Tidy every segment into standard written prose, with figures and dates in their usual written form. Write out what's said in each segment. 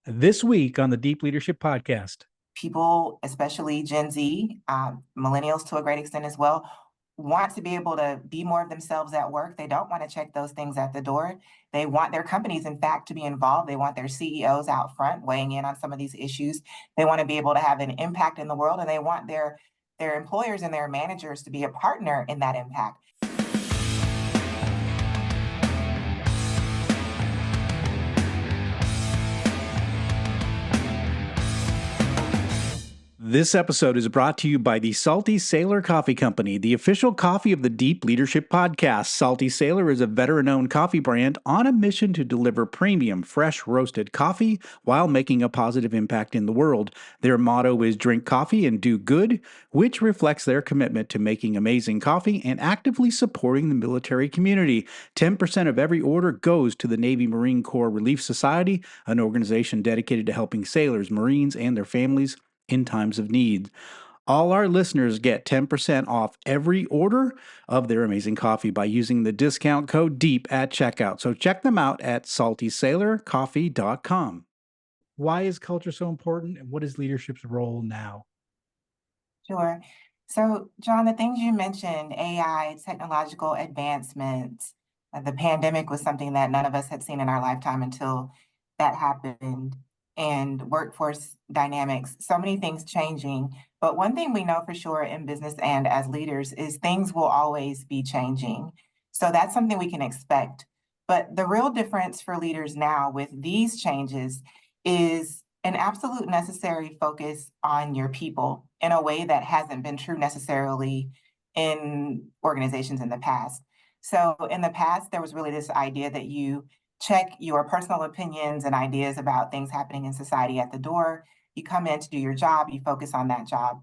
This week on the Deep Leadership Podcast. People, especially Gen Z, millennials to a great extent as well, want to be able to be more of themselves at work. They don't want to check those things at the door. They want their companies, in fact, to be involved. They want their CEOs out front weighing in on some of these issues. They want to be able to have an impact in the world, and they want their employers and their managers to be a partner in that impact. This episode is brought to you by the Salty Sailor Coffee Company, the official coffee of the Deep Leadership Podcast. Salty Sailor is a veteran-owned coffee brand on a mission to deliver premium, fresh roasted coffee while making a positive impact in the world. Their motto is drink coffee and do good, which reflects their commitment to making amazing coffee and actively supporting the military community. 10% of every order goes to the Navy Marine Corps Relief Society, an organization dedicated to helping sailors, Marines, and their families in times of need. All our listeners get 10% off every order of their amazing coffee by using the discount code DEEP at checkout. So check them out at saltysailorcoffee.com. Why is culture so important, and what is leadership's role now? Sure. So, John, the things you mentioned, AI, technological advancements, the pandemic was something that none of us had seen in our lifetime until that happened, and workforce dynamics, so many things changing. But one thing we know for sure in business and as leaders is things will always be changing. So that's something we can expect. But the real difference for leaders now with these changes is an absolute necessary focus on your people in a way that hasn't been true necessarily in organizations in the past. So in the past, there was really this idea that you check your personal opinions and ideas about things happening in society at the door. You come in to do your job, you focus on that job,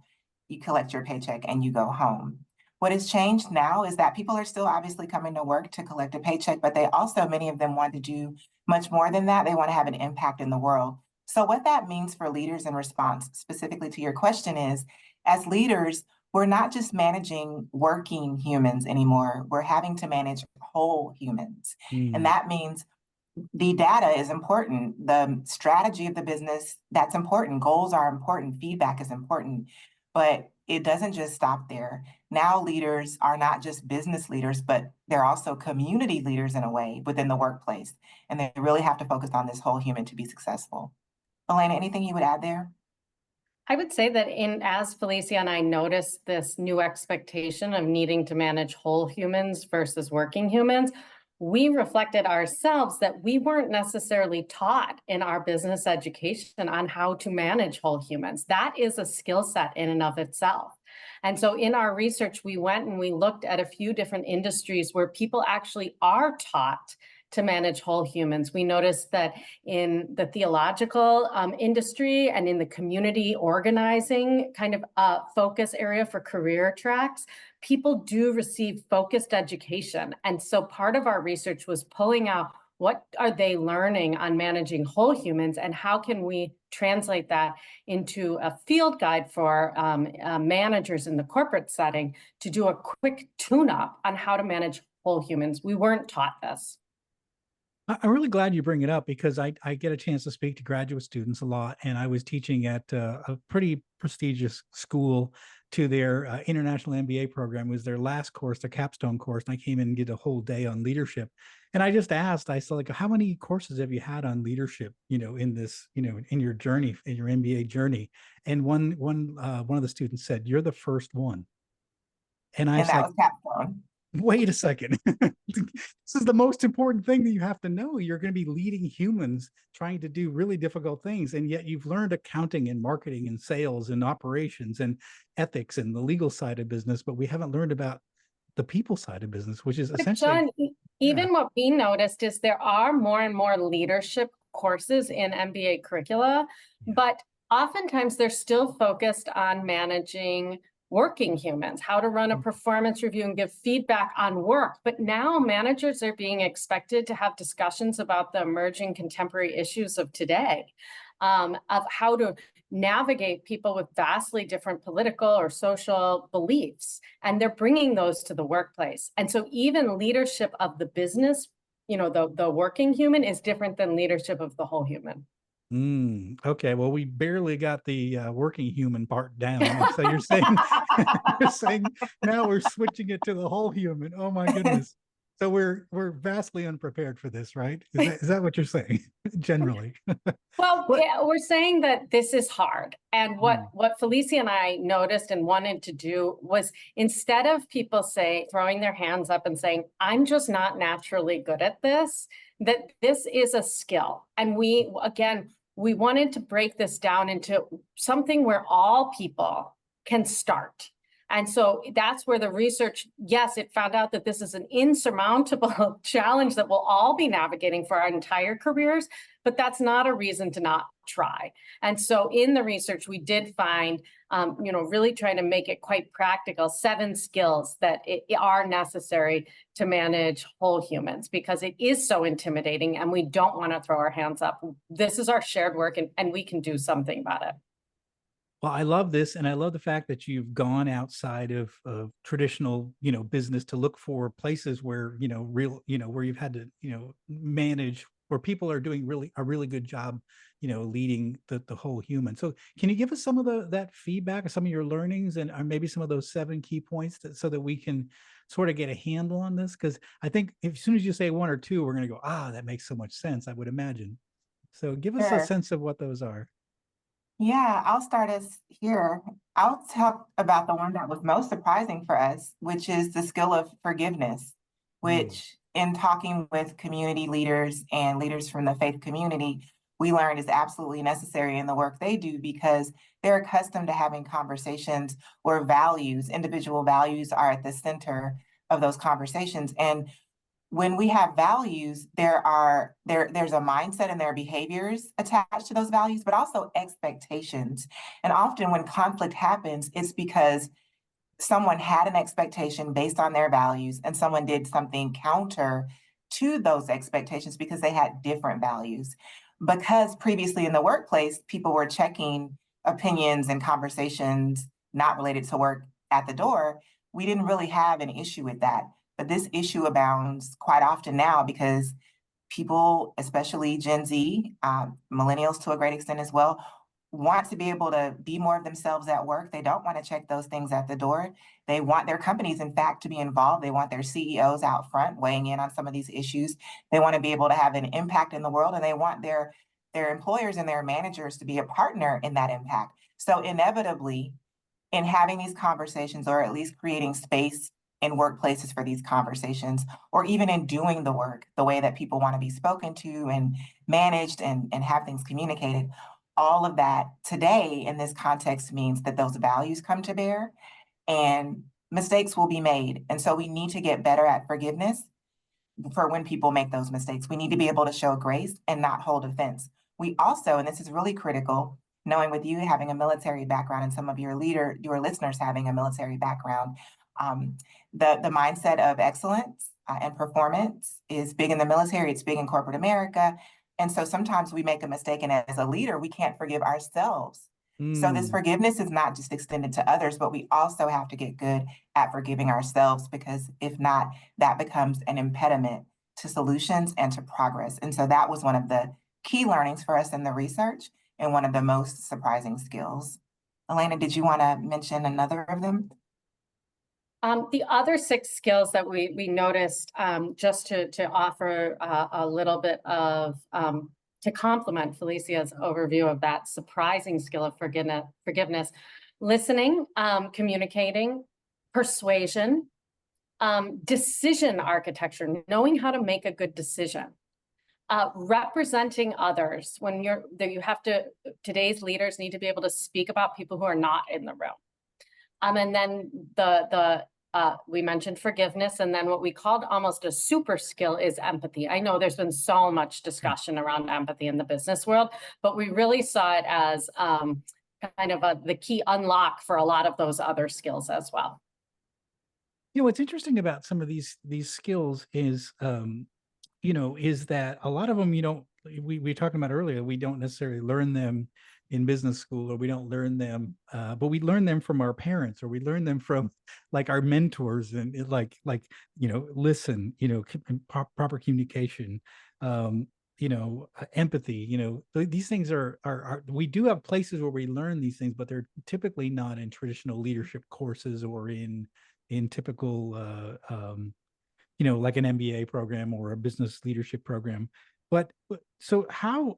you collect your paycheck, and you go home. What has changed now is that people are still obviously coming to work to collect a paycheck, but they also, many of them want to do much more than that. They want to have an impact in the world. So what that means for leaders in response specifically to your question is, as leaders, we're not just managing working humans anymore. We're having to manage whole humans. And that means the data is important. The strategy of the business, that's important. Goals are important. Feedback is important. But it doesn't just stop there. Now leaders are not just business leaders, but they're also community leaders in a way within the workplace. And they really have to focus on this whole human to be successful. Elena, anything you would add there? I would say that as Felicia and I noticed this new expectation of needing to manage whole humans versus working humans, we reflected ourselves that we weren't necessarily taught in our business education on how to manage whole humans. That is a skill set in and of itself. And so in our research, we went and we looked at a few different industries where people actually are taught to manage whole humans. We noticed that in the theological industry and in the community organizing kind of focus area for career tracks, people do receive focused education. And so part of our research was pulling out what are they learning on managing whole humans and how can we translate that into a field guide for managers in the corporate setting to do a quick tune-up on how to manage whole humans. We weren't taught this. I'm really glad you bring it up because I get a chance to speak to graduate students a lot, and I was teaching at a pretty prestigious school to their international MBA program. It was their last course, their capstone course, and I came in and did a whole day on leadership. And I just asked, I said, like, how many courses have you had on leadership, in this, in your journey, in your MBA journey? And one of the students said, "You're the first one." And I And was that like, was capstone. wait a second. This is the most important thing that you have to know. You're going to be leading humans trying to do really difficult things. And yet you've learned accounting and marketing and sales and operations and ethics and the legal side of business, but we haven't learned about the people side of business, which is essentially. John, even what we noticed is there are more and more leadership courses in MBA curricula, but oftentimes they're still focused on managing working humans, how to run a performance review and give feedback on work. But now managers are being expected to have discussions about the emerging contemporary issues of today, of how to navigate people with vastly different political or social beliefs. And they're bringing those to the workplace. And so even leadership of the business, the working human is different than leadership of the whole human. Okay, well, we barely got the working human part down, and so you're saying you're saying now we're switching it to the whole human. Oh my goodness! So we're vastly unprepared for this, right? Is that what you're saying generally? Well, What? yeah, we're saying that this is hard. And Mm, what Felicia and I noticed and wanted to do was, instead of people throwing their hands up and saying, I'm just not naturally good at this, that this is a skill. And we wanted to break this down into something where all people can start. And so that's where the research, yes, it found out that this is an insurmountable challenge that we'll all be navigating for our entire careers, but that's not a reason to not try. And so in the research, we did find, really trying to make it quite practical, 7 skills that are necessary to manage whole humans, because it is so intimidating and we don't want to throw our hands up. This is our shared work, and we can do something about it. Well, I love this, and I love the fact that you've gone outside of traditional, business to look for places where, where you've had to, manage, where people are doing a really good job, leading the whole human. So, can you give us some of that feedback, or some of your learnings, and or maybe some of those 7 key points, so that we can sort of get a handle on this? Because I think as soon as you say 1 or 2, we're going to go, that makes so much sense, I would imagine. So, give us a Sure. sense of what those are. Yeah, I'll start us here. I'll talk about the one that was most surprising for us, which is the skill of forgiveness, Mm, which in talking with community leaders and leaders from the faith community, we learned is absolutely necessary in the work they do, because they're accustomed to having conversations where individual values are at the center of those conversations. And when we have values, there's a mindset and there are behaviors attached to those values, but also expectations. And often when conflict happens, it's because someone had an expectation based on their values and someone did something counter to those expectations because they had different values. Because previously in the workplace, people were checking opinions and conversations not related to work at the door, we didn't really have an issue with that. But this issue abounds quite often now because people, especially Gen Z, millennials to a great extent as well, want to be able to be more of themselves at work. They don't want to check those things at the door. They want their companies, in fact, to be involved. They want their CEOs out front weighing in on some of these issues. They want to be able to have an impact in the world, and they want their employers and their managers to be a partner in that impact. So inevitably, in having these conversations, or at least creating space in workplaces for these conversations, or even in doing the work the way that people want to be spoken to and managed and have things communicated, all of that today in this context means that those values come to bear and mistakes will be made. And so we need to get better at forgiveness for when people make those mistakes. We need to be able to show grace and not hold offense. We also, and this is really critical, knowing with you having a military background and some of your listeners having a military background, um, the mindset of excellence and performance is big in the military. It's big in corporate America. And so sometimes we make a mistake, and as a leader, we can't forgive ourselves. So this mm. forgiveness is not just extended to others, but we also have to get good at forgiving ourselves, because if not, that becomes an impediment to solutions and to progress. And so that was one of the key learnings for us in the research and one of the most surprising skills. Elena, did you want to mention another of them? The other 6 skills that we noticed, just to offer a little bit of, to complement Felicia's overview of that surprising skill of forgiveness, listening, communicating, persuasion, decision architecture, knowing how to make a good decision, representing others. When today's leaders need to be able to speak about people who are not in the room. And then we mentioned forgiveness, and then what we called almost a super skill is empathy. I know there's been so much discussion around empathy in the business world, but we really saw it as kind of the key unlock for a lot of those other skills as well. What's interesting about some of these skills is, is that a lot of them, we were talking about earlier, we don't necessarily learn them in business school, or we don't learn them, but we learn them from our parents, or we learn them from like our mentors, and listen, proper communication, empathy. These things are we do have places where we learn these things, but they're typically not in traditional leadership courses or in typical like an MBA program or a business leadership program. But so how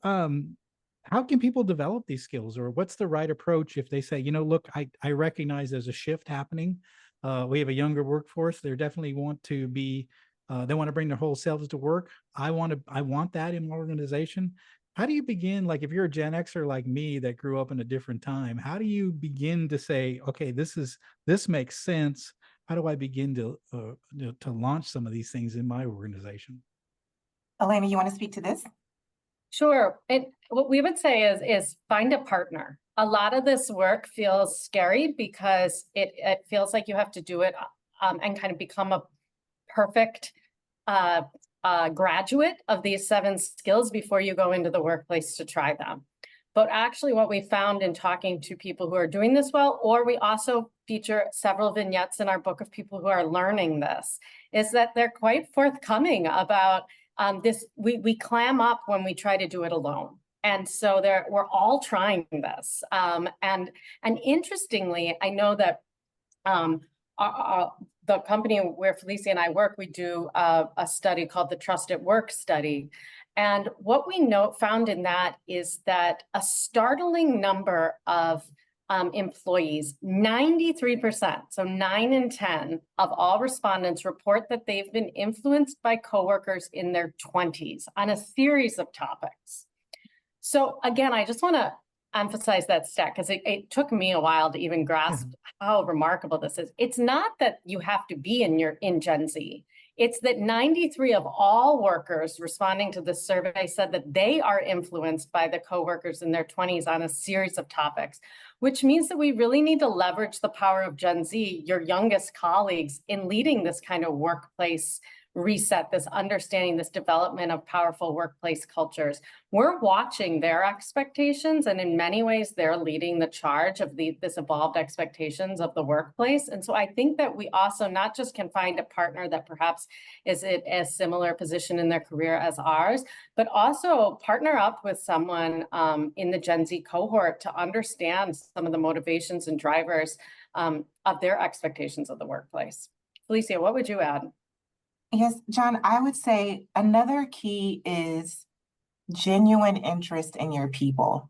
can people develop these skills, or what's the right approach if they say, look, I recognize there's a shift happening. We have a younger workforce. They definitely want to be, they want to bring their whole selves to work. I want that in my organization. How do you begin, like if you're a Gen Xer like me that grew up in a different time, how do you begin to say, okay, this makes sense? How do I begin to launch some of these things in my organization? Elena, you want to speak to this? Sure. What we would say is find a partner. A lot of this work feels scary because it feels like you have to do it and kind of become a perfect graduate of these 7 skills before you go into the workplace to try them. But actually what we found in talking to people who are doing this well, or we also feature several vignettes in our book of people who are learning this, is that they're quite forthcoming about this. We clam up when we try to do it alone. And so we're all trying this. And interestingly, I know that the company where Felicia and I work, we do a study called the Trust at Work study. And what we found in that is that a startling number of employees, 93%, so 9 in 10 of all respondents report that they've been influenced by coworkers in their 20s on a series of topics. So again, I just want to emphasize that stat because it took me a while to even grasp how remarkable this is. It's not that you have to be in Gen Z. It's that 93 of all workers responding to this survey said that they are influenced by the coworkers in their 20s on a series of topics, which means that we really need to leverage the power of Gen Z, your youngest colleagues, in leading this kind of workplace reset, this understanding, this development of powerful workplace cultures. We're watching their expectations, and in many ways, they're leading the charge of this evolved expectations of the workplace. And so I think that we also not just can find a partner that perhaps is in a similar position in their career as ours, but also partner up with someone in the Gen Z cohort to understand some of the motivations and drivers of their expectations of the workplace. Felicia, what would you add? Yes, John, I would say another key is genuine interest in your people.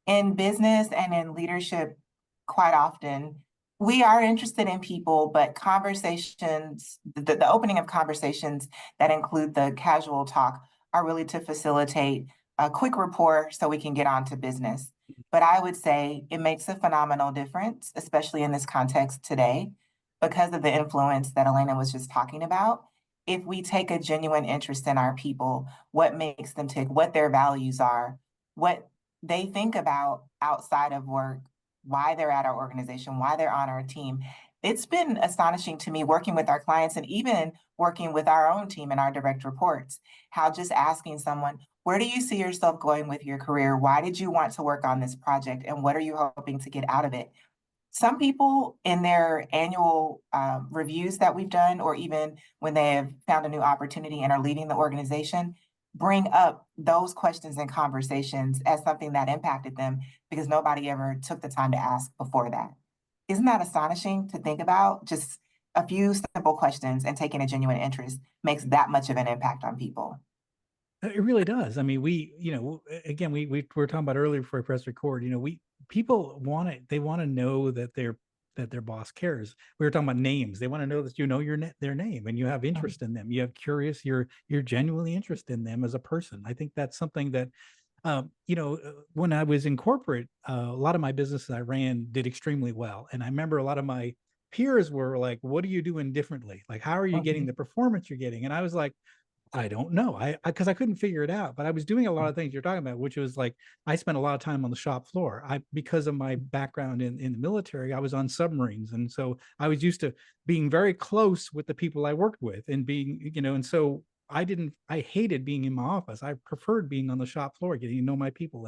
In business and in leadership, quite often, we are interested in people, but conversations, the opening of conversations that include the casual talk are really to facilitate a quick rapport so we can get on to business. But I would say it makes a phenomenal difference, especially in this context today, because of the influence that Elena was just talking about. If we take a genuine interest in our people, what makes them tick, what their values are, what they think about outside of work, why they're at our organization, why they're on our team. It's been astonishing to me working with our clients and even working with our own team and our direct reports, how just asking someone, where do you see yourself going with your career? Why did you want to work on this project? And what are you hoping to get out of it? Some people in their annual reviews that we've done, or even when they have found a new opportunity and are leaving the organization, bring up those questions and conversations as something that impacted them because nobody ever took the time to ask before that. Isn't that astonishing to think about? Just a few simple questions and taking a genuine interest makes that much of an impact on people. It really does. I mean, again, we were talking about earlier before I press record, people they want to know that their boss cares. We were talking about names. They want to know that their name and you have interest in them. You have you're genuinely interested in them as a person. I think that's something that, when I was in corporate, a lot of my businesses I ran did extremely well. And I remember a lot of my peers were like, what are you doing differently? Like, how are you getting the performance you're getting? And I was like, I don't know. Because I couldn't figure it out, but I was doing a lot of things you're talking about, which was like, I spent a lot of time on the shop floor. Because of my background in the military, I was on submarines. And so I was used to being very close with the people I worked with and being, and so I hated being in my office. I preferred being on the shop floor, getting to know my people,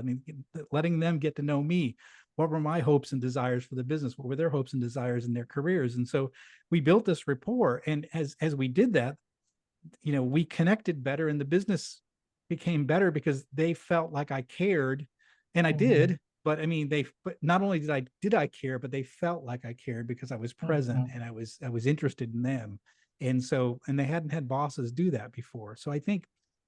letting them get to know me. What were my hopes and desires for the business? What were their hopes and desires in their careers? And so we built this rapport. And as we did that, we connected better in the business became better because they felt like I cared, and I Mhm. did. But I mean, but not only did I care, but they felt like I cared because I was present Mhm. and I was interested in them. And so, and they hadn't had bosses do that before. So I think,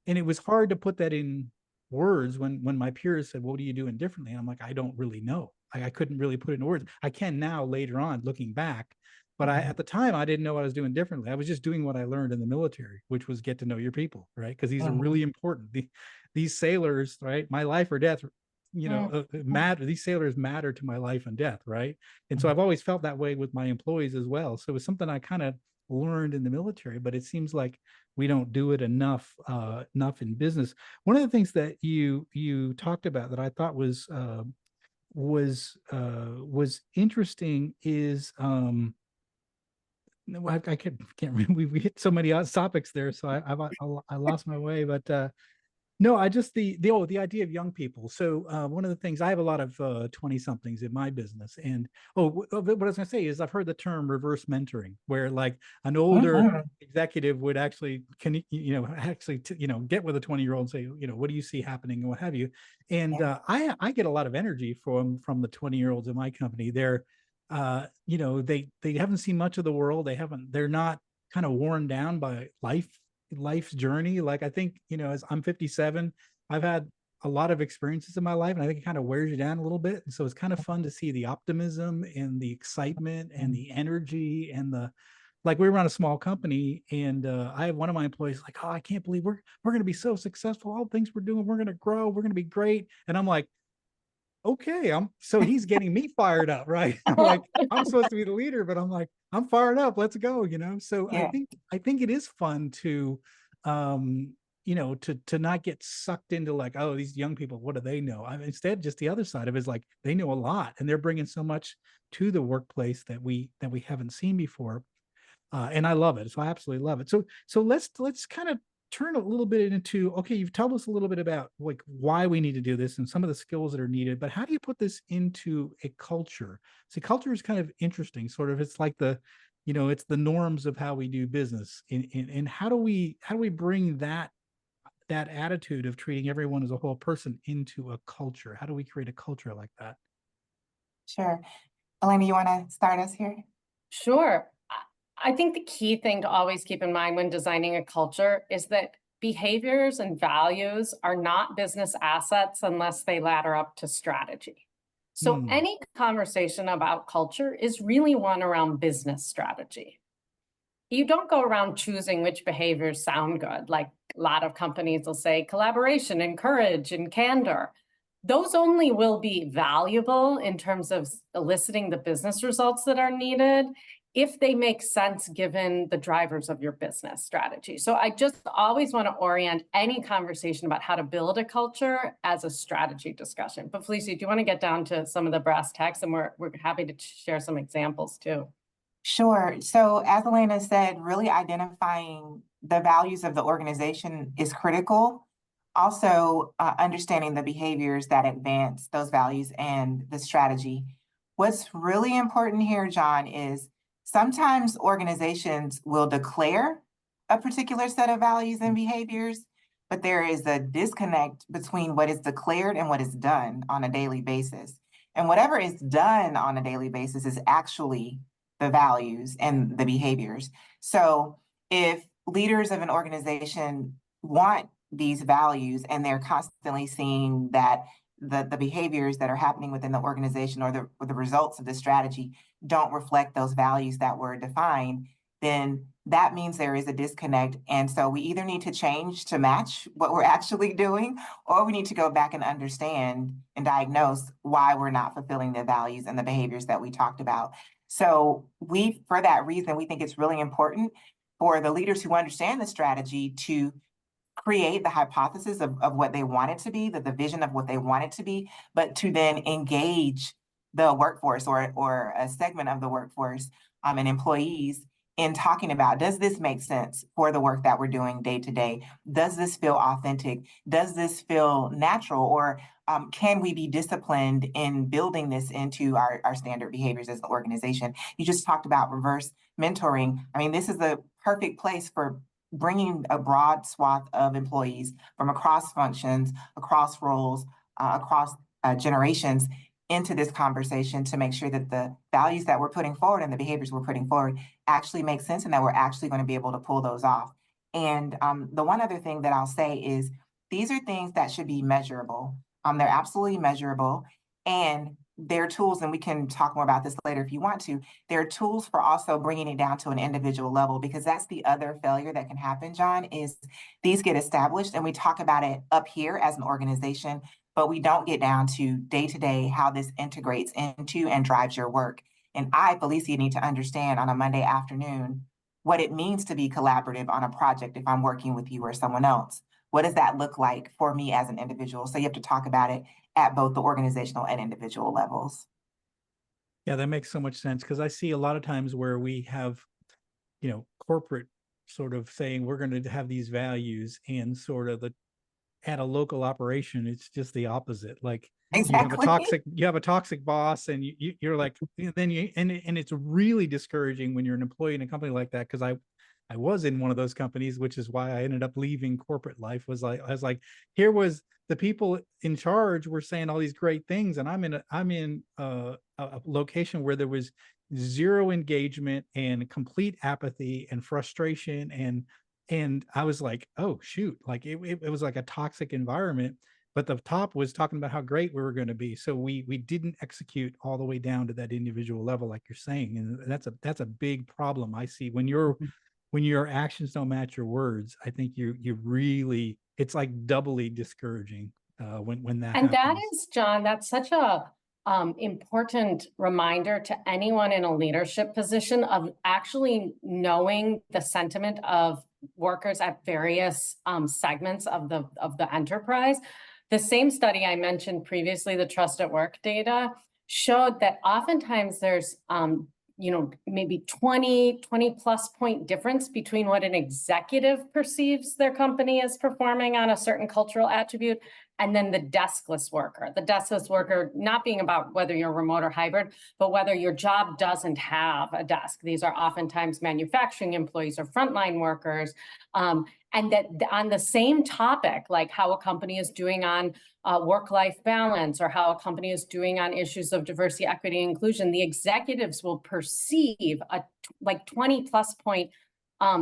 and it was hard to put that in words when my peers said, "What are you doing differently?" And I'm like, I don't really know. I couldn't really put it in words. I can now later on looking back, but at the time I didn't know what I was doing differently. I was just doing what I learned in the military, which was get to know your people, right? Because these are Mhm. really important. These sailors, right? My life or death, matter. These sailors matter to my life and death, right? And so I've always felt that way with my employees as well. So it's something I kind of learned in the military, but it seems like we don't do it enough in business. One of the things that you talked about that I thought was interesting is no, I can't remember. We hit so many topics there, so I lost my way. But no, I just the idea of young people. So one of the things, I have a lot of 20 somethings in my business, and what I was going to say is I've heard the term reverse mentoring, where like an older Mhm. executive would actually get with a 20-year-old and say, what do you see happening and what have you. And Yes. I get a lot of energy from the 20-year-olds in my company. They're they haven't seen much of the world. They're not kind of worn down by life's journey. Like I think, as I'm 57, I've had a lot of experiences in my life, and I think it kind of wears you down a little bit. And so it's kind of fun to see the optimism and the excitement and the energy and the like. We run a small company, and I have one of my employees like, "Oh, I can't believe we're going to be so successful. All the things we're doing, we're going to grow, we're going to be great." And I'm like, okay, so he's getting me fired up, right? I'm like, I'm supposed to be the leader, but I'm like, I'm fired up. Let's go, So Yeah. I think it is fun to, to not get sucked into like, oh, these young people, what do they know? Instead, just the other side of it is like they know a lot, and they're bringing so much to the workplace that we haven't seen before. And I love it. So I absolutely love it. So let's kind of turn a little bit into, okay, you've told us a little bit about like why we need to do this and some of the skills that are needed, but how do you put this into a culture? See, culture is kind of interesting, sort of. It's like it's the norms of how we do business. And how do we bring that attitude of treating everyone as a whole person into a culture? How do we create a culture like that? Sure. Elena, you want to start us here? Sure. I think the key thing to always keep in mind when designing a culture is that behaviors and values are not business assets unless they ladder up to strategy. So Hmm. any conversation about culture is really one around business strategy. You don't go around choosing which behaviors sound good. Like a lot of companies will say collaboration and courage and candor. Those only will be valuable in terms of eliciting the business results that are needed if they make sense given the drivers of your business strategy. So I just always want to orient any conversation about how to build a culture as a strategy discussion. But Felicia, do you want to get down to some of the brass tacks? And we're happy to share some examples too. Sure. So as Elena said, really identifying the values of the organization is critical. Also, understanding the behaviors that advance those values and the strategy. What's really important here, John, is sometimes organizations will declare a particular set of values and behaviors, but there is a disconnect between what is declared and what is done on a daily basis. And whatever is done on a daily basis is actually the values and the behaviors. So if leaders of an organization want these values and they're constantly seeing that the behaviors that are happening within the organization or the results of the strategy don't reflect those values that were defined, then that means there is a disconnect. And so we either need to change to match what we're actually doing, or we need to go back and understand and diagnose why we're not fulfilling the values and the behaviors that we talked about. So for that reason, we think it's really important for the leaders who understand the strategy to create the hypothesis of what they want it to be, the vision of what they want it to be, but to then engage the workforce or a segment of the workforce and employees in talking about, does this make sense for the work that we're doing day to day? Does this feel authentic? Does this feel natural? Or can we be disciplined in building this into our standard behaviors as an organization? You just talked about reverse mentoring. I mean, this is the perfect place for bringing a broad swath of employees from across functions, across roles, across generations into this conversation to make sure that the values that we're putting forward and the behaviors we're putting forward actually make sense and that we're actually going to be able to pull those off. And the one other thing that I'll say is these are things that should be measurable. They're absolutely measurable, and they're tools, and we can talk more about this later if you want to. They're tools for also bringing it down to an individual level, because that's the other failure that can happen, John, is these get established and we talk about it up here as an organization, but we don't get down to day how this integrates into and drives your work. And I, Felicia, need to understand on a Monday afternoon what it means to be collaborative on a project if I'm working with you or someone else. What does that look like for me as an individual? So you have to talk about it at both the organizational and individual levels. Yeah, that makes so much sense, because I see a lot of times where we have, corporate sort of saying we're going to have these values, and sort of at a local operation, it's just the opposite. Like Exactly. you have a toxic boss, and you're like, then and it's really discouraging when you're an employee in a company like that. Because I was in one of those companies, which is why I ended up leaving corporate life. I was like, here was the people in charge were saying all these great things, and I'm in a location where there was zero engagement and complete apathy and frustration, and I was like, oh shoot, like it was like a toxic environment. But the top was talking about how great we were going to be, so we didn't execute all the way down to that individual level, like you're saying, and that's a big problem I see when your actions don't match your words. I think you really, it's like doubly discouraging when that And happens. that is, John, that's such a important reminder to anyone in a leadership position of actually knowing the sentiment of workers at various segments of the enterprise. The same study I mentioned previously, the Trust at Work data, showed that oftentimes there's maybe 20 plus point difference between what an executive perceives their company as performing on a certain cultural attribute and then the deskless worker. The deskless worker not being about whether you're remote or hybrid, but whether your job doesn't have a desk. These are oftentimes manufacturing employees or frontline workers. And that on the same topic, like how a company is doing on work-life balance or how a company is doing on issues of diversity, equity, and inclusion, the executives will perceive a 20 plus point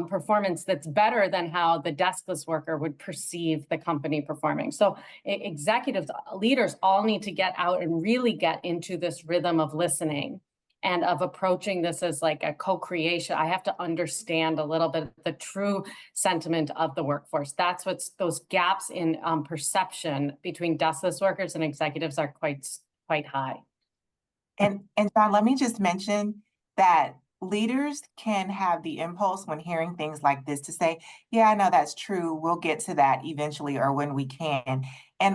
performance that's better than how the deskless worker would perceive the company performing. So executives, leaders all need to get out and really get into this rhythm of listening and of approaching this as like a co-creation. I have to understand a little bit the true sentiment of the workforce. That's what's those gaps in perception between deskless workers and executives are quite high. And John, let me just mention that leaders can have the impulse when hearing things like this to say, yeah, I know that's true. We'll get to that eventually or when we can.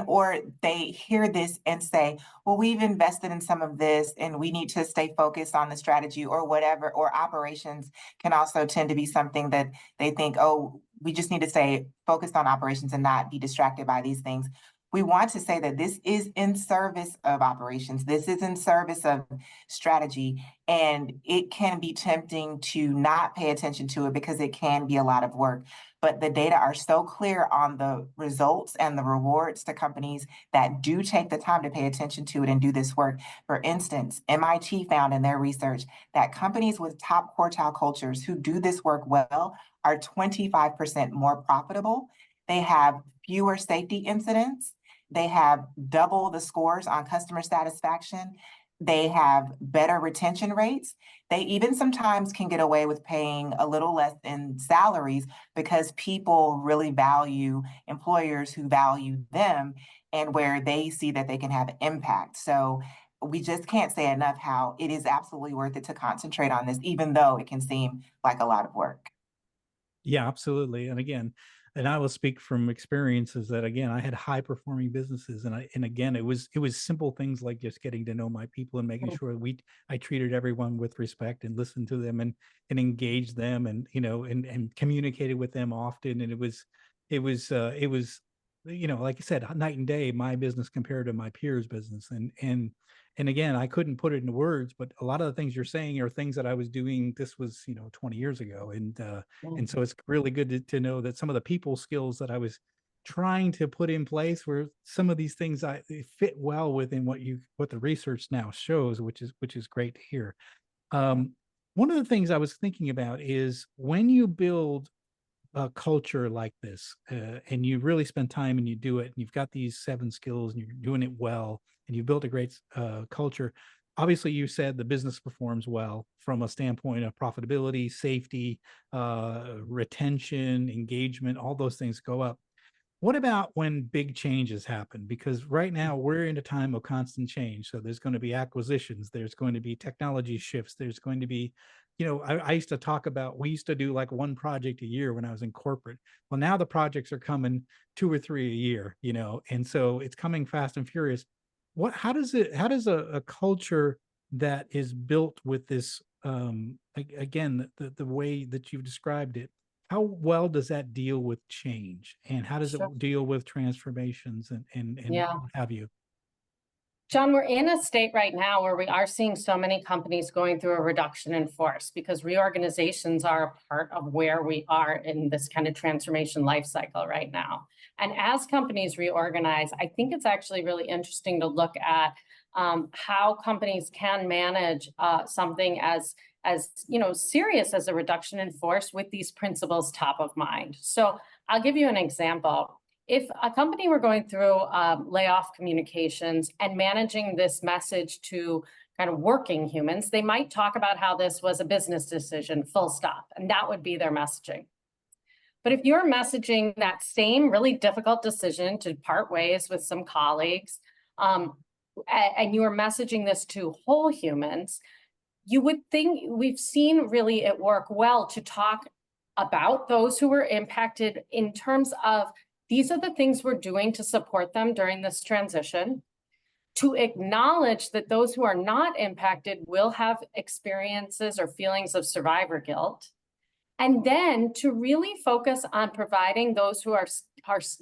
Or they hear this and say, well, we've invested in some of this and we need to stay focused on the strategy or whatever. Or operations can also tend to be something that they think, oh, we just need to stay focused on operations and not be distracted by these things. We want to say that this is in service of operations. This is in service of strategy. And it can be tempting to not pay attention to it because it can be a lot of work. But the data are so clear on the results and the rewards to companies that do take the time to pay attention to it and do this work. For instance, MIT found in their research that companies with top quartile cultures who do this work well are 25% more profitable. They have fewer safety incidents. They have double the scores on customer satisfaction. They have better retention rates. They even sometimes can get away with paying a little less in salaries because people really value employers who value them and where they see that they can have impact. So we just can't say enough how it is absolutely worth it to concentrate on this, even though it can seem like a lot of work. Yeah, absolutely. And again, and I will speak from experiences that, again, I had high performing businesses, and again, it was simple things like just getting to know my people and making sure I treated everyone with respect and listened to them and engaged them and and communicated with them often. And it was like you said, night and day, my business compared to my peers' business. And again, I couldn't put it into words, but a lot of the things you're saying are things that I was doing. This was, 20 years ago. And so it's really good to know that some of the people skills that I was trying to put in place were some of these things they fit well within what the research now shows, which is great to hear. One of the things I was thinking about is when you build a culture like this, and you really spend time and you do it, and you've got these 7 skills and you're doing it well, and you've built a great culture. Obviously, you said the business performs well from a standpoint of profitability, safety, retention, engagement, all those things go up. What about when big changes happen? Because right now we're in a time of constant change. So there's going to be acquisitions, there's going to be technology shifts, there's going to be, I used to talk about, we used to do like one project a year when I was in corporate. Well, now the projects are coming 2 or 3 a year, and so it's coming fast and furious. How does a culture that is built with this, again, the way that you've described it, how well does that deal with change, and how does it Sure. deal with transformations and Yeah. what have you? John, we're in a state right now where we are seeing so many companies going through a reduction in force because reorganizations are a part of where we are in this kind of transformation life cycle right now. And as companies reorganize, I think it's actually really interesting to look at how companies can manage something as serious as a reduction in force with these principles top of mind. So I'll give you an example. If a company were going through layoff communications and managing this message to kind of working humans, they might talk about how this was a business decision, full stop, and that would be their messaging. But if you're messaging that same really difficult decision to part ways with some colleagues, and you are messaging this to whole humans, you would think, we've seen really it work well to talk about those who were impacted in terms of these are the things we're doing to support them during this transition, to acknowledge that those who are not impacted will have experiences or feelings of survivor guilt, and then to really focus on providing those who are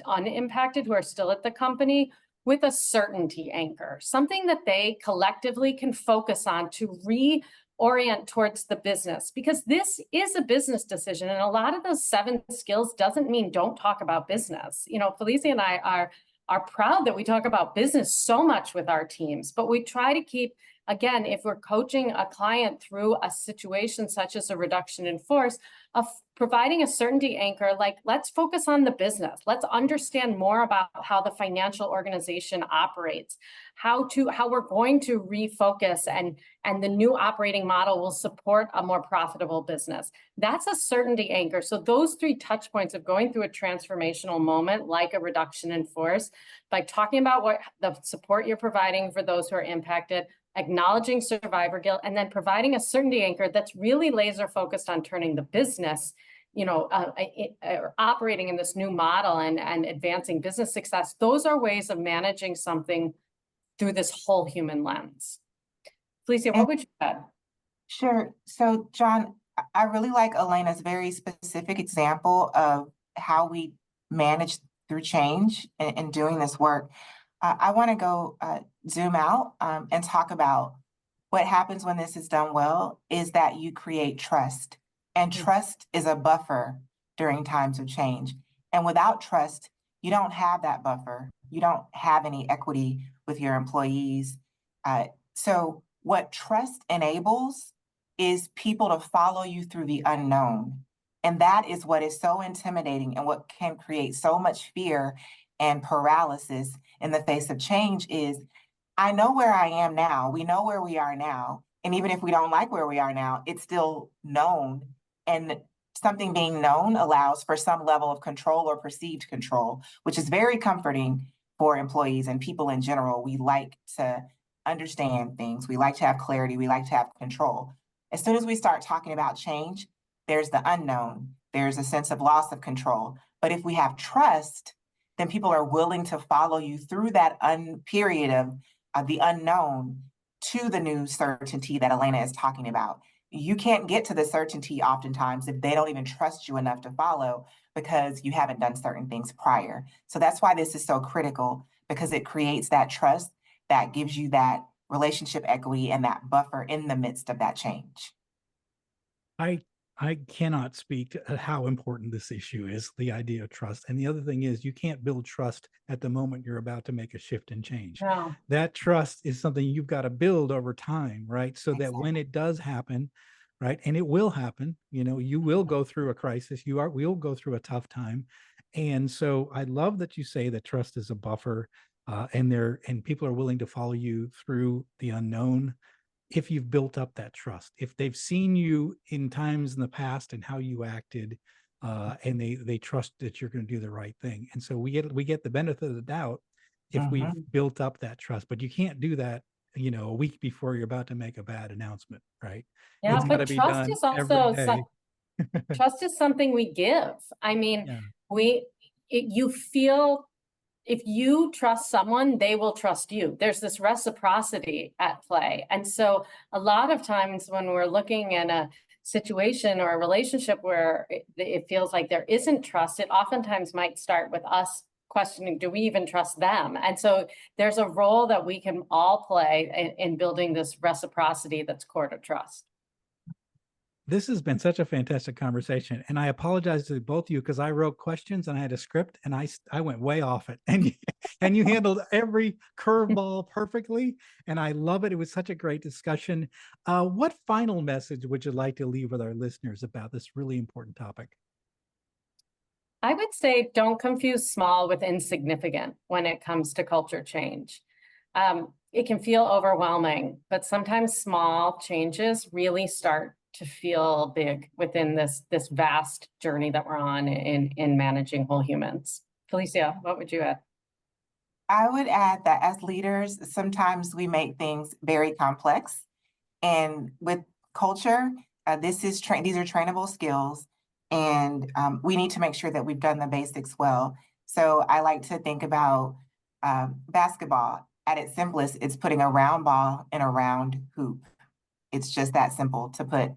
unimpacted, who are still at the company, with a certainty anchor, something that they collectively can focus on to reorient towards the business, because this is a business decision. And a lot of those 7 skills doesn't mean don't talk about business. Felicia and I are proud that we talk about business so much with our teams, but we try to keep, again, if we're coaching a client through a situation such as a reduction in force, of providing a certainty anchor, like let's focus on the business. Let's understand more about how the financial organization operates, how we're going to refocus, and the new operating model will support a more profitable business. That's a certainty anchor. So those 3 touch points of going through a transformational moment, like a reduction in force, by talking about what the support you're providing for those who are impacted, acknowledging survivor guilt, and then providing a certainty anchor that's really laser focused on turning the business, operating in this new model and advancing business success. Those are ways of managing something through this whole human lens. Felicia, what would you add? Sure. So, John, I really like Elena's very specific example of how we manage through change in doing this work. I want to go zoom out and talk about what happens when this is done well is that you create trust. And trust is a buffer during times of change. And without trust, you don't have that buffer. You don't have any equity with your employees. So what trust enables is people to follow you through the unknown. And that is what is so intimidating and what can create so much fear and paralysis in the face of change is, I know where I am now. We know where we are now. And even if we don't like where we are now, it's still known. And something being known allows for some level of control or perceived control, which is very comforting for employees and people in general. We like to understand things. We like to have clarity. We like to have control. As soon as we start talking about change, there's the unknown. There's a sense of loss of control. But if we have trust, then people are willing to follow you through that period of the unknown to the new certainty that Elena is talking about. you can't get to the certainty oftentimes if they don't even trust you enough to follow because you haven't done certain things prior. So that's why this is so critical, because it creates that trust that gives you that relationship equity and that buffer in the midst of that change. I I cannot speak to how important this issue is, the idea of trust. And the other thing is you can't build trust at the moment you're about to make a shift and change. No. That trust is something you've got to build over time, right? So that when Exactly. it does happen, right, and it will happen, you will go through a crisis, we'll go through a tough time. And so I love that you say that trust is a buffer, and people are willing to follow you through the unknown if you've built up that trust, if they've seen you in times in the past and how you acted, and they trust that you're going to do the right thing. And so we get the benefit of the doubt if we've Mhm. built up that trust. But you can't do that, a week before you're about to make a bad announcement, right? Yeah, It's got but to be done every day. trust is something we give. I mean, Yeah. you feel if you trust someone, they will trust you. There's this reciprocity at play. And so a lot of times when we're looking at a situation or a relationship where it feels like there isn't trust, it oftentimes might start with us questioning, do we even trust them? And so there's a role that we can all play in building this reciprocity that's core to trust. This has been such a fantastic conversation, and I apologize to both of you because I wrote questions and I had a script and I went way off it, and you handled every curveball perfectly, and I love it. It was such a great discussion. What final message would you like to leave with our listeners about this really important topic? I would say don't confuse small with insignificant when it comes to culture change. It can feel overwhelming, but sometimes small changes really start to feel big within this vast journey that we're on in managing whole humans. Felicia, what would you add? I would add that as leaders, sometimes we make things very complex. And with culture, these are trainable skills, and we need to make sure that we've done the basics well. So I like to think about basketball. At its simplest, it's putting a round ball in a round hoop. It's just that simple to put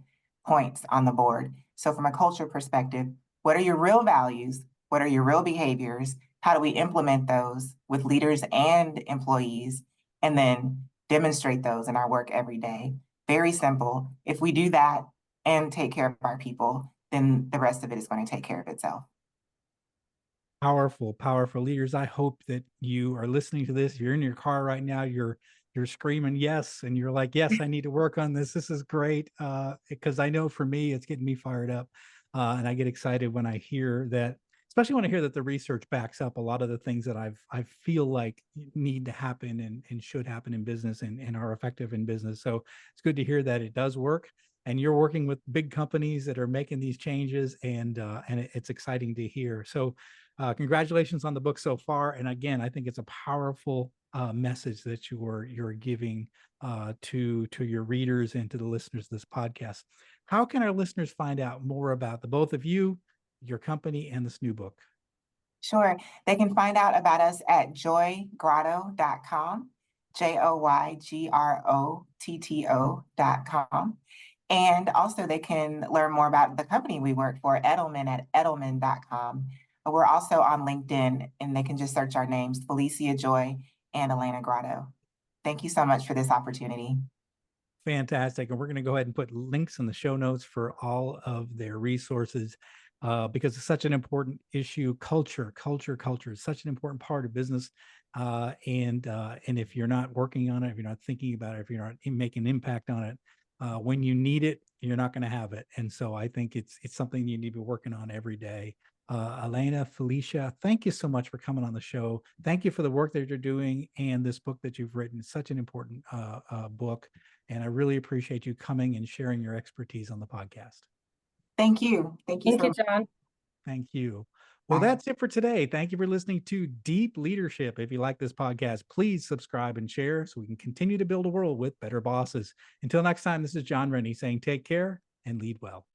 points on the board. So from a culture perspective, what are your real values? What are your real behaviors? How do we implement those with leaders and employees? And then demonstrate those in our work every day. Very simple. If we do that and take care of our people, then the rest of it is going to take care of itself. Powerful, powerful leaders. I hope that you are listening to this. You're in your car right now. You're screaming yes, and you're like, yes, I need to work on this. This is great, because I know for me, it's getting me fired up, and I get excited when I hear that, especially when I hear that the research backs up a lot of the things that I feel like need to happen and should happen in business and are effective in business. So it's good to hear that it does work. And you're working with big companies that are making these changes, and it's exciting to hear. So congratulations on the book so far. And again, I think it's a powerful message that you're giving to your readers and to the listeners of this podcast. How can our listeners find out more about the both of you, your company, and this new book? Sure. They can find out about us at joygrotto.com, JOYGROTTO.com. And also they can learn more about the company we work for, Edelman, at edelman.com. We're also on LinkedIn, and they can just search our names, Felicia Joy and Elena Grotto. Thank you so much for this opportunity. Fantastic. And we're going to go ahead and put links in the show notes for all of their resources, because it's such an important issue. Culture is such an important part of business. And if you're not working on it, if you're not thinking about it, if you're not making an impact on it, when you need it, you're not going to have it. And so I think it's something you need to be working on every day. Elena, Felicia, thank you so much for coming on the show. Thank you for the work that you're doing and this book that you've written. It's such an important book. And I really appreciate you coming and sharing your expertise on the podcast. Thank you. Thank you Thank so you, much. John. Thank you. Well, Bye. that's it for today. Thank you for listening to Deep Leadership. If you like this podcast, please subscribe and share so we can continue to build a world with better bosses. Until next time, this is John Rennie saying take care and lead well.